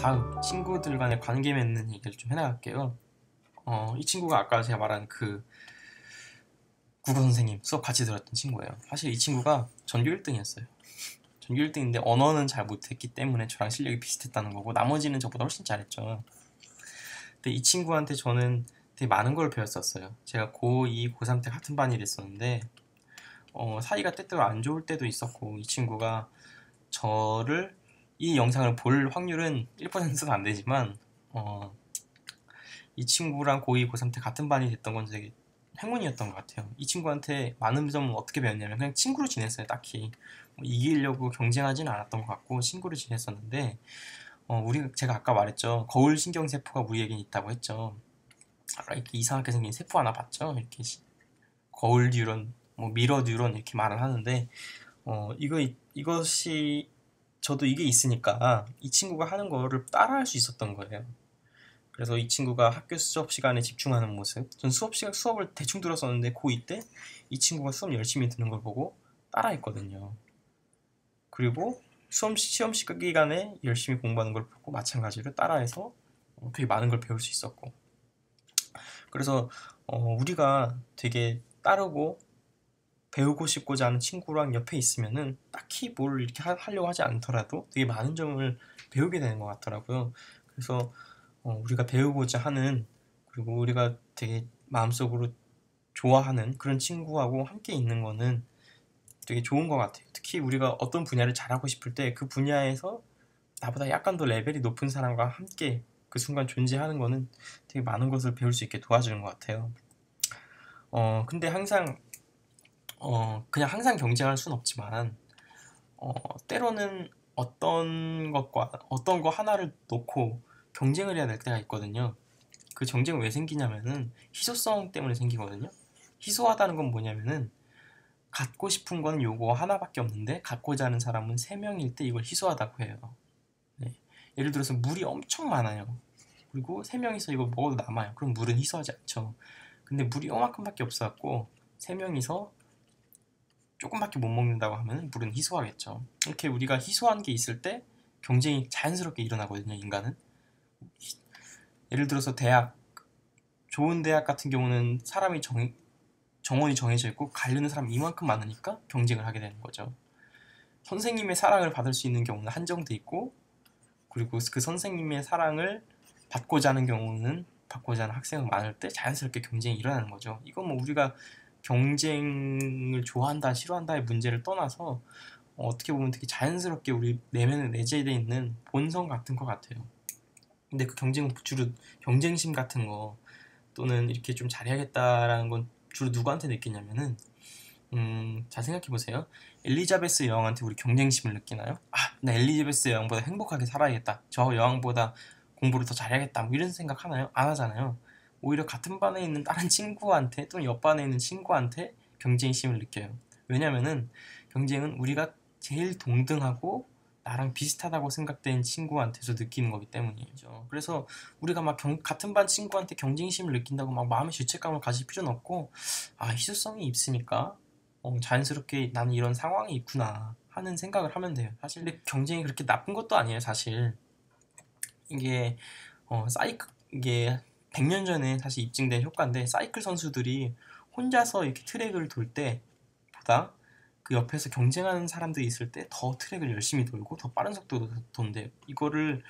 다음 친구들 간의 관계 맺는 얘기를 좀 해나갈게요. 이 친구가 아까 제가 말한 그 국어 선생님 수업 같이 들었던 친구예요. 사실 이 친구가 전교 1등이었어요. 전교 1등인데 언어는 잘 못했기 때문에 저랑 실력이 비슷했다는 거고, 나머지는 저보다 훨씬 잘했죠. 근데 이 친구한테 저는 되게 많은 걸 배웠었어요. 제가 고2, 고3 때 같은 반이 됐었는데 사이가 때때로 안 좋을 때도 있었고, 이 친구가 저를, 이 영상을 볼 확률은 1%도 안 되지만 이 친구랑 고2, 고3 때 같은 반이 됐던 건 되게 행운이었던 것 같아요. 이 친구한테 많은 점은 어떻게 배웠냐면, 그냥 친구로 지냈어요. 딱히 뭐 이기려고 경쟁하지는 않았던 것 같고 친구로 지냈었는데, 제가 아까 말했죠. 거울 신경세포가 우리에겐 있다고 했죠. 이렇게 이상하게 생긴 세포 하나 봤죠. 이렇게 거울 뉴런, 뭐 미러 뉴런 이렇게 말을 하는데, 이것이, 저도 이게 있으니까 이 친구가 하는 거를 따라할 수 있었던 거예요. 그래서 이 친구가 학교 수업 시간에 집중하는 모습, 전 수업을 대충 들었었는데 고2 때 이 친구가 수업 열심히 듣는 걸 보고 따라했거든요. 그리고 시험 기간에 열심히 공부하는 걸 보고 마찬가지로 따라해서 되게 많은 걸 배울 수 있었고, 그래서 우리가 되게 따르고 배우고 싶고자 하는 친구랑 옆에 있으면은 딱히 뭘 이렇게 하려고 하지 않더라도 되게 많은 점을 배우게 되는 것 같더라고요. 그래서 우리가 배우고자 하는, 그리고 우리가 되게 마음속으로 좋아하는 그런 친구하고 함께 있는 거는 되게 좋은 것 같아요. 특히 우리가 어떤 분야를 잘하고 싶을 때 그 분야에서 나보다 약간 더 레벨이 높은 사람과 함께 그 순간 존재하는 거는 되게 많은 것을 배울 수 있게 도와주는 것 같아요. 근데 그냥 항상 경쟁할 순 없지만, 때로는 어떤 거 하나를 놓고 경쟁을 해야 될 때가 있거든요. 그 경쟁은 왜 생기냐면은 희소성 때문에 생기거든요. 희소하다는 건 뭐냐면은, 갖고 싶은 건 요거 하나밖에 없는데 갖고자 하는 사람은 3명일 때 이걸 희소하다고 해요. 네. 예를 들어서 물이 엄청 많아요. 그리고 3명이서 이거 먹어도 남아요. 그럼 물은 희소하지 않죠. 근데 물이 요만큼밖에 없어갖고 3명이서 조금밖에 못 먹는다고 하면 물은 희소하겠죠. 이렇게 우리가 희소한 게 있을 때 경쟁이 자연스럽게 일어나거든요, 인간은. 예를 들어서 좋은 대학 같은 경우는 사람이 정원이 정해져 있고 가려는 사람이 이만큼 많으니까 경쟁을 하게 되는 거죠. 선생님의 사랑을 받을 수 있는 경우는 한정돼 있고, 그리고 그 선생님의 사랑을 받고자 하는 경우는, 받고자 하는 학생이 많을 때 자연스럽게 경쟁이 일어나는 거죠. 이건 뭐 우리가 경쟁을 좋아한다 싫어한다의 문제를 떠나서 어떻게 보면 되게 자연스럽게 우리 내면에 내재되어 있는 본성 같은 것 같아요. 근데 그 경쟁은 주로 경쟁심 같은 거, 또는 이렇게 좀 잘해야겠다라는 건 주로 누구한테 느끼냐면은, 잘 생각해보세요. 엘리자베스 여왕한테 우리 경쟁심을 느끼나요? 나 엘리자베스 여왕보다 행복하게 살아야겠다, 저 여왕보다 공부를 더 잘해야겠다, 뭐 이런 생각 하나요? 안 하잖아요. 오히려 같은 반에 있는 다른 친구한테, 또는 옆반에 있는 친구한테 경쟁심을 느껴요. 왜냐면은 경쟁은 우리가 제일 동등하고 나랑 비슷하다고 생각된 친구한테서 느끼는 거기 때문이죠. 그래서 우리가 막 같은 반 친구한테 경쟁심을 느낀다고 막 마음의 죄책감을 가질 필요는 없고, 희소성이 있으니까 자연스럽게 나는 이런 상황이 있구나 하는 생각을 하면 돼요. 사실 근데 경쟁이 그렇게 나쁜 것도 아니에요, 사실. 이게 이게 100년 전에 사실 입증된 효과인데, 사이클 선수들이 혼자서 이렇게 트랙을 돌 때보다 그 옆에서 경쟁하는 사람들이 있을 때 더 트랙을 열심히 돌고 더 빠른 속도로 돈대요. 이거를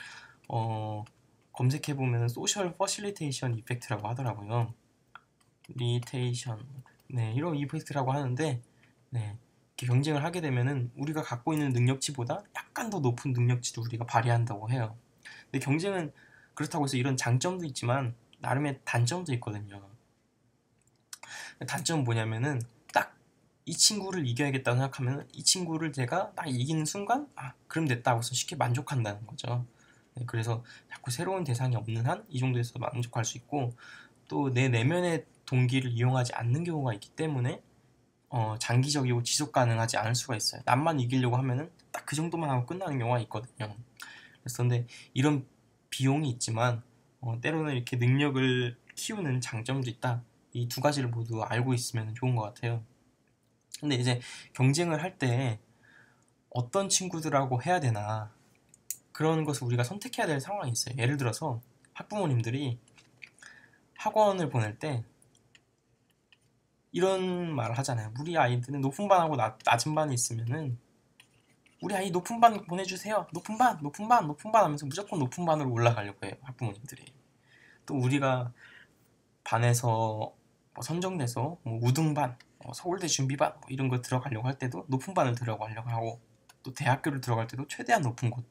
검색해보면 소셜 퍼실리테이션 이펙트라고 하더라고요. 리테이션, 네, 이런 이펙트라고 하는데, 네, 이렇게 경쟁을 하게 되면은 우리가 갖고 있는 능력치보다 약간 더 높은 능력치도 우리가 발휘한다고 해요. 근데 경쟁은 그렇다고 해서 이런 장점도 있지만 나름의 단점도 있거든요. 단점은 뭐냐면은, 딱 이 친구를 이겨야겠다고 생각하면 이 친구를 제가 딱 이기는 순간 그럼 됐다 하고서 쉽게 만족한다는 거죠. 네, 그래서 자꾸 새로운 대상이 없는 한 이 정도에서 만족할 수 있고, 또 내 내면의 동기를 이용하지 않는 경우가 있기 때문에 장기적이고 지속 가능하지 않을 수가 있어요. 남만 이기려고 하면은 딱 그 정도만 하고 끝나는 경우가 있거든요. 그래서 근데 이런 비용이 있지만 때로는 이렇게 능력을 키우는 장점도 있다. 이 두 가지를 모두 알고 있으면 좋은 것 같아요. 근데 이제 경쟁을 할 때 어떤 친구들하고 해야 되나, 그런 것을 우리가 선택해야 될 상황이 있어요. 예를 들어서 학부모님들이 학원을 보낼 때 이런 말을 하잖아요. 우리 아이들은 높은 반하고 낮은 반이 있으면은 우리 아이 높은 반 보내주세요. 높은 반, 높은 반, 높은 반 하면서 무조건 높은 반으로 올라가려고 해요. 학부모님들이. 또 우리가 반에서 뭐 선정돼서 뭐 우등반, 서울대 준비반 뭐 이런 거 들어가려고 할 때도 높은 반을 들어가려고 하고, 또 대학교를 들어갈 때도 최대한 높은 곳.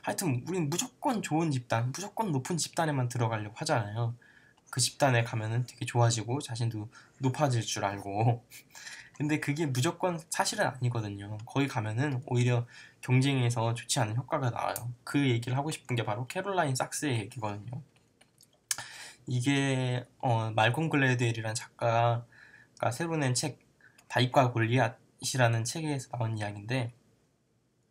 하여튼 우린 무조건 좋은 집단, 무조건 높은 집단에만 들어가려고 하잖아요. 그 집단에 가면은 되게 좋아지고 자신도 높아질 줄 알고. 근데 그게 무조건 사실은 아니거든요. 거기 가면은 오히려 경쟁에서 좋지 않은 효과가 나와요. 그 얘기를 하고 싶은 게 바로 캐롤라인 삭스의 얘기거든요. 이게 말콤 글래드웰이라는 작가가 새로 낸 책 다윗과 골리앗이라는 책에서 나온 이야기인데,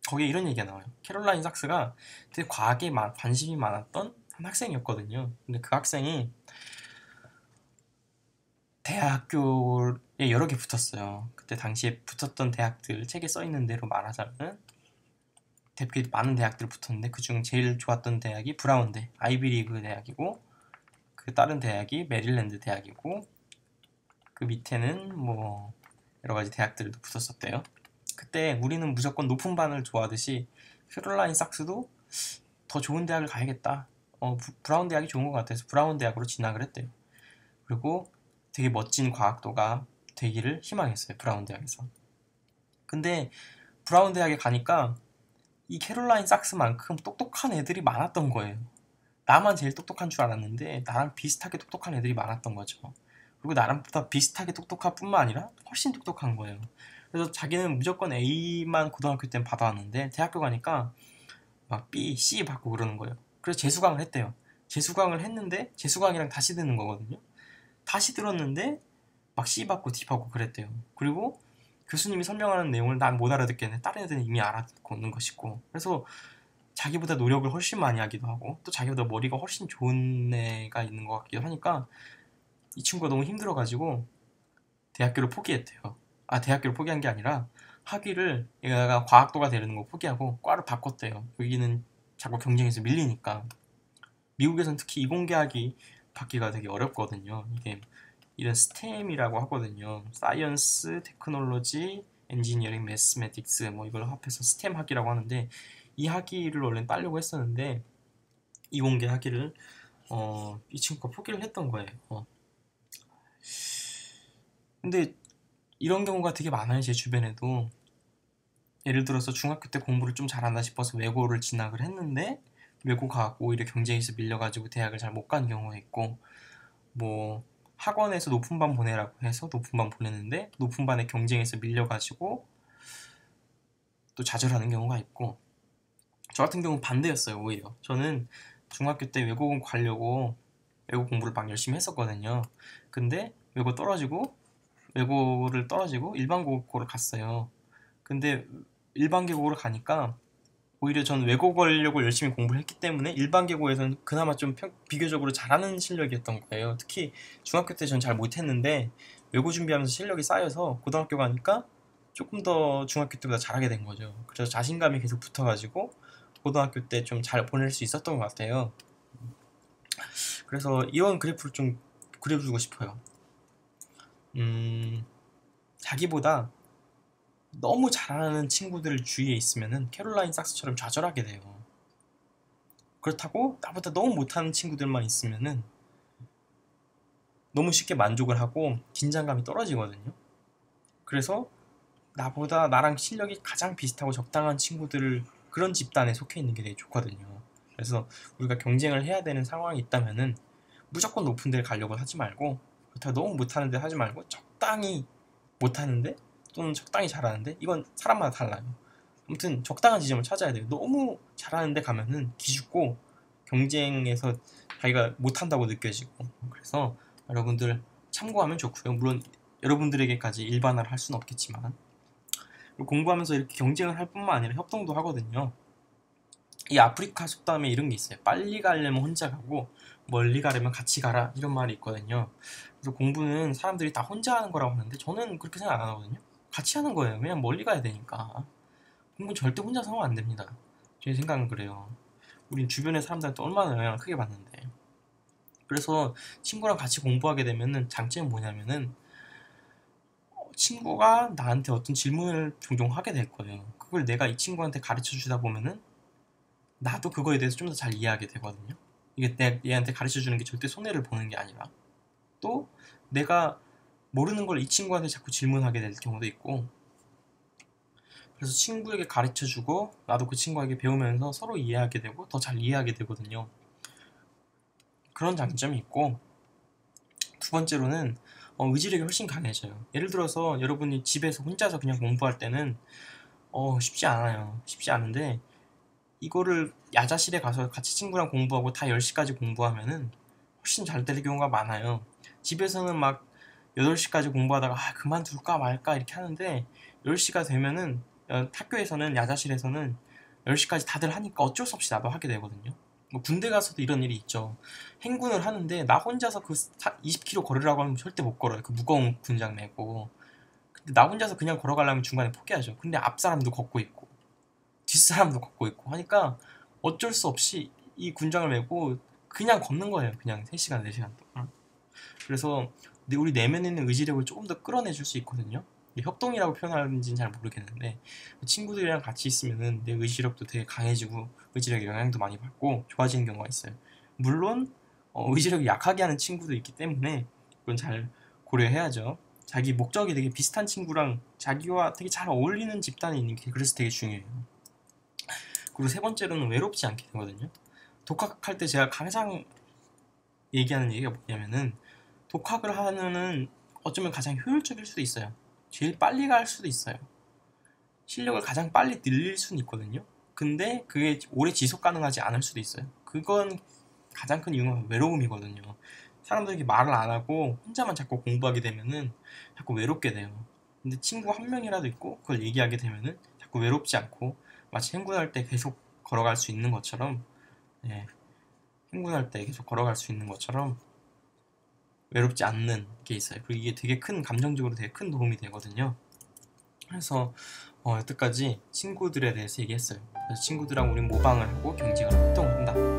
거기에 이런 얘기가 나와요. 캐롤라인 삭스가 되게 과학에 관심이 많았던 한 학생이었거든요. 근데 그 학생이 대학교에 여러 개 붙었어요. 그때 당시에 붙었던 대학들, 책에 써있는 대로 말하자면 되게 많은 대학들 붙었는데 그중 제일 좋았던 대학이 브라운대, 아이비리그 대학이고, 그 다른 대학이 메릴랜드 대학이고, 그 밑에는 뭐 여러 가지 대학들도 붙었었대요. 그때 우리는 무조건 높은 반을 좋아하듯이 캐롤라인 삭스도 더 좋은 대학을 가야겠다. 브라운 대학이 좋은 것 같아서 브라운 대학으로 진학을 했대요. 그리고 되게 멋진 과학도가 되기를 희망했어요. 브라운 대학에서. 근데 브라운 대학에 가니까 이 캐롤라인 삭스만큼 똑똑한 애들이 많았던 거예요. 나만 제일 똑똑한 줄 알았는데 나랑 비슷하게 똑똑한 애들이 많았던 거죠. 그리고 나랑보다 비슷하게 똑똑할 뿐만 아니라 훨씬 똑똑한 거예요. 그래서 자기는 무조건 A만 고등학교 때는 받아왔는데 대학교 가니까 막 B, C 받고 그러는 거예요. 그래서 재수강을 했대요. 재수강을 했는데 재수강이랑 다시 듣는 거거든요. 다시 들었는데 막 C 받고 D 받고 그랬대요. 그리고 교수님이 설명하는 내용을 난 못 알아듣겠는데 다른 애들은 이미 알아듣고 있는 것이고, 그래서 자기보다 노력을 훨씬 많이 하기도 하고 또 자기보다 머리가 훨씬 좋은 애가 있는 것 같기도 하니까 이 친구가 너무 힘들어가지고 대학교를 포기했대요. 대학교를 포기한 게 아니라 학위를, 얘가 과학도가 되는 거 포기하고 과를 바꿨대요. 여기는 자꾸 경쟁에서 밀리니까. 미국에서는 특히 이공계학이 받기가 되게 어렵거든요. 이게 이런 스템이라고 하거든요. 사이언스, 테크놀로지, 엔지니어링, 매스매틱스 뭐 이걸 합해서 스템 학위라고 하는데, 이 학위를 원래 따려고 했었는데 이공계 학위를 이 친구가 포기를 했던 거예요. 근데 이런 경우가 되게 많아요. 제 주변에도. 예를 들어서 중학교 때 공부를 좀 잘한다 싶어서 외고를 진학을 했는데 외고 가고 오히려 경쟁에서 밀려가지고 대학을 잘 못 간 경우가 있고, 뭐 학원에서 높은 반 보내라고 해서 높은 반 보냈는데 높은 반의 경쟁에서 밀려가지고 또 좌절하는 경우가 있고, 저 같은 경우는 반대였어요. 오히려 저는 중학교 때 외고 가려고 외고 공부를 막 열심히 했었거든요. 근데 외고를 떨어지고 일반고를 갔어요. 근데 일반계고를 가니까 오히려 전 외고 가려고 열심히 공부를 했기 때문에 일반계고에서는 그나마 좀 비교적으로 잘하는 실력이었던 거예요. 특히 중학교 때 전 잘 못했는데 외고 준비하면서 실력이 쌓여서 고등학교 가니까 조금 더 중학교 때보다 잘하게 된 거죠. 그래서 자신감이 계속 붙어가지고 고등학교 때 좀 잘 보낼 수 있었던 것 같아요. 그래서 이런 그래프를 좀 그려주고 싶어요. 자기보다 너무 잘하는 친구들 주위에 있으면은 캐롤라인 삭스처럼 좌절하게 돼요. 그렇다고 나보다 너무 못하는 친구들만 있으면은 너무 쉽게 만족을 하고 긴장감이 떨어지거든요. 그래서 나랑 실력이 가장 비슷하고 적당한 친구들을, 그런 집단에 속해 있는 게 되게 좋거든요. 그래서 우리가 경쟁을 해야 되는 상황이 있다면은 무조건 높은 데를 가려고 하지 말고, 그렇다고 너무 못하는 데 하지 말고 적당히 못하는데 또는 적당히 잘하는데, 이건 사람마다 달라요. 아무튼 적당한 지점을 찾아야 돼요. 너무 잘하는데 가면은 기죽고 경쟁에서 자기가 못한다고 느껴지고. 그래서 여러분들 참고하면 좋고요. 물론 여러분들에게까지 일반화를 할 수는 없겠지만, 공부하면서 이렇게 경쟁을 할 뿐만 아니라 협동도 하거든요. 이 아프리카 속담에 이런 게 있어요. 빨리 가려면 혼자 가고 멀리 가려면 같이 가라, 이런 말이 있거든요. 그래서 공부는 사람들이 다 혼자 하는 거라고 하는데 저는 그렇게 생각 안 하거든요. 같이 하는 거예요. 왜냐면 멀리 가야 되니까. 공부는 절대 혼자서 하면 안 됩니다. 제 생각은 그래요. 우린 주변의 사람들한테 얼마나 영향을 크게 받는데. 그래서 친구랑 같이 공부하게 되면은 장점이 뭐냐면은 친구가 나한테 어떤 질문을 종종 하게 될 거예요. 그걸 내가 이 친구한테 가르쳐 주다 보면은 나도 그거에 대해서 좀 더 잘 이해하게 되거든요. 이게 내가 얘한테 가르쳐 주는 게 절대 손해를 보는 게 아니라, 또 내가 모르는 걸 이 친구한테 자꾸 질문하게 될 경우도 있고, 그래서 친구에게 가르쳐 주고 나도 그 친구에게 배우면서 서로 이해하게 되고 더 잘 이해하게 되거든요. 그런 장점이 있고, 두 번째로는 의지력이 훨씬 강해져요. 예를 들어서 여러분이 집에서 혼자서 그냥 공부할 때는 쉽지 않아요. 쉽지 않은데, 이거를 야자실에 가서 같이 친구랑 공부하고 다 10시까지 공부하면은 훨씬 잘 될 경우가 많아요. 집에서는 막 8시까지 공부하다가 그만둘까 말까 이렇게 하는데, 10시가 되면은 학교에서는, 야자실에서는 10시까지 다들 하니까 어쩔 수 없이 나도 하게 되거든요. 뭐 군대 가서도 이런 일이 있죠. 행군을 하는데 나 혼자서 그 20km 걸으라고 하면 절대 못 걸어요. 그 무거운 군장 메고. 근데 나 혼자서 그냥 걸어가려면 중간에 포기하죠. 근데 앞 사람도 걷고 있고 뒷사람도 걷고 있고 하니까 어쩔 수 없이 이 군장을 메고 그냥 걷는 거예요. 그냥 3시간, 4시간 동안. 그래서 우리 내면에 있는 의지력을 조금 더 끌어내줄 수 있거든요. 협동이라고 표현하는지는 잘 모르겠는데, 친구들이랑 같이 있으면은 내 의지력도 되게 강해지고 의지력에 영향도 많이 받고 좋아지는 경우가 있어요. 물론 의지력이 약하게 하는 친구도 있기 때문에 그건 잘 고려해야죠. 자기 목적이 되게 비슷한 친구랑 자기와 되게 잘 어울리는 집단에 있는 게 그래서 되게 중요해요. 그리고 세 번째로는 외롭지 않게 되거든요. 독학할 때 제가 가장 얘기하는 얘기가 뭐냐면은, 독학을 하면은 어쩌면 가장 효율적일 수도 있어요. 제일 빨리 갈 수도 있어요. 실력을 가장 빨리 늘릴 수는 있거든요. 근데 그게 오래 지속 가능하지 않을 수도 있어요. 그건 가장 큰 이유는 외로움이거든요. 사람들에게 말을 안 하고 혼자만 자꾸 공부하게 되면은 자꾸 외롭게 돼요. 근데 친구 한 명이라도 있고 그걸 얘기하게 되면은 자꾸 외롭지 않고 마치 행군할 때 계속 걸어갈 수 있는 것처럼, 예, 행군할 때 계속 걸어갈 수 있는 것처럼 외롭지 않는 게 있어요. 그리고 이게 되게 큰, 감정적으로 되게 큰 도움이 되거든요. 그래서 여태까지 친구들에 대해서 얘기했어요. 그래서 친구들이랑 우린 모방을 하고 경쟁을, 활동을 한다.